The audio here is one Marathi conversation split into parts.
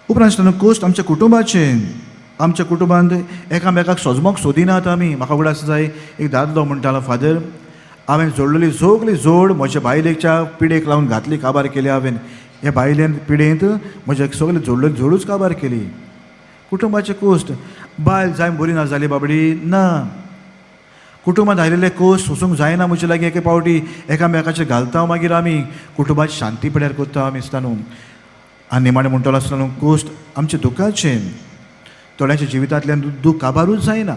उपरांत कोस्ट आमच्या कुटुंबाचें. आमच्या कुटुंबांत एकामेकाक सोजमोग सोदिनात आमी. म्हाका उगडास जाय एक दादलो म्हणटालो, फादर हांवें जोडलेली सगळी जोड म्हज्या बायलेच्या पिडेक लावन घातली, काबार केली हांवें. ह्या बायलेन पिडेंत म्हज्या सगळी जोडलेली जोडूच काबार केली. कुटुंबाचे कोस्ट. बायल जाय बरी ना जाली बाबडी ना. कुटुंबांत आयलेले कोस्ट सोसूंक जायना म्हजे लागीं एके पावटी एकामेकाचेर घालता मागीर आमी कुटुंबाची शांती पिड्यार करता आमी आसता न्हू. आनी निमाणें म्हणटलो आसता न्हू, कोस्ट आमचे दुखाचें. थोड्यांच्या जिवितांतल्यान दूख काबारूच जायना.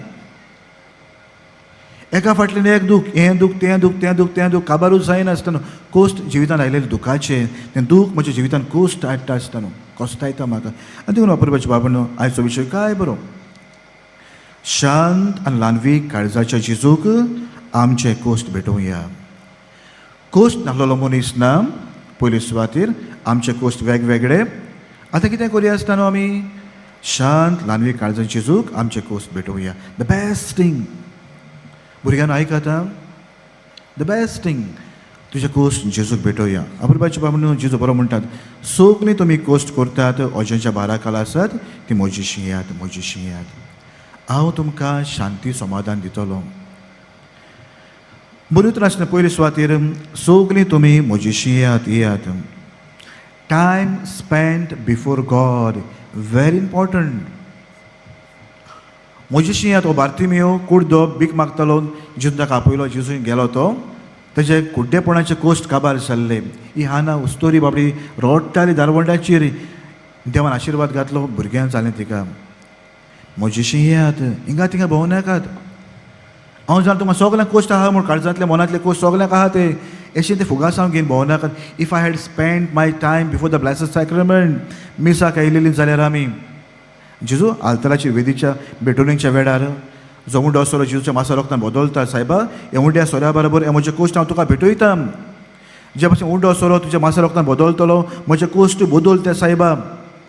एका फाटल्यान एक दूख, हें दूख तें दूख तें दूख तें दूख काबारूच जायना आसता न्हू. कोस्ट जिवितांत आयलेलें दुखाचें तें दूख म्हज्या जिवितांत कोस्ट हाडटा आसता न्हू, कोस्तायता म्हाका. आनी देखून वापरपाचें बाबा न्हू आयचो विशय काय बरो. शांत आनी ल्हानवीक काळजाच्या जेजूक आमचे कोस्ट भेटोवया. कोस्ट नासलेलो मनीस ना. पयले सुवातेर आमचे कोस्ट वेगवेगळे. आतां कितें करुया आसता न्हू आमी, शांत ल्हानवीक काळजाच्या जेजूक आमचे कोस्ट भेटोवया. द बेस्ट थिंग भुरग्यांना आयकता, द बेस्ट थिंग तुजे कोस्ट जेजूक भेटोवया. आपुरबाचे बाबा न्हू जेजू बरो म्हणटात, सगळीं तुमी कोस्ट करतात ओज्यांच्या बाराकाला आसात ती म्हजीशी येयात, म्हजीशी येयात. हांव तुमकां शांती समाधान दितलो. बरें तर आसना पयले सुवातेर सगळीं तुमी म्हजीशी येयात, येयात. Time spend before God very important. म्हजीशी येयात हो बार्तिमेयो कुड्डो भीक मागतालो, जेजून ताका आपयलो, जेजून गेलो तो. तेजे कुड्डेपणाचे कोस्ट काबार जाल्ले. ही हाना उस्तोरी बाबडी रोडटाली दारवंडाचेर. देवान आशिर्वाद घातलो, भुरग्यां जालें तिका. म्हजीशी येयात, हिंगा थिंगा भोंवनाकात. हांव जाण तुमकां सगळ्यांक कोस्ट आहा म्हूण काळजांतले मनांतले कोस्ट सगळ्यांक आहा ते. अशें ते फुगास हांव घेवन भोंवनाकात. If I had spend my time before the blessed sacrament, मिसाक आयिल्लीं जाल्यार आमी जेजू आल्तराची वेदीच्या बेटोनिंगच्या वेळार जो मुड्डो सोरो जेजूच्या मासा रोखतान बदलता, सायबा हे मुड्ड्या सोऱ्या बरोबर हे म्हजे कोस्ट हांव तुका भेटयता. जे भशेन उड्डो सोरो तुज्या मासा रोखतान बदलतलो, म्हजे कोस्ट बदल त्या सायबा.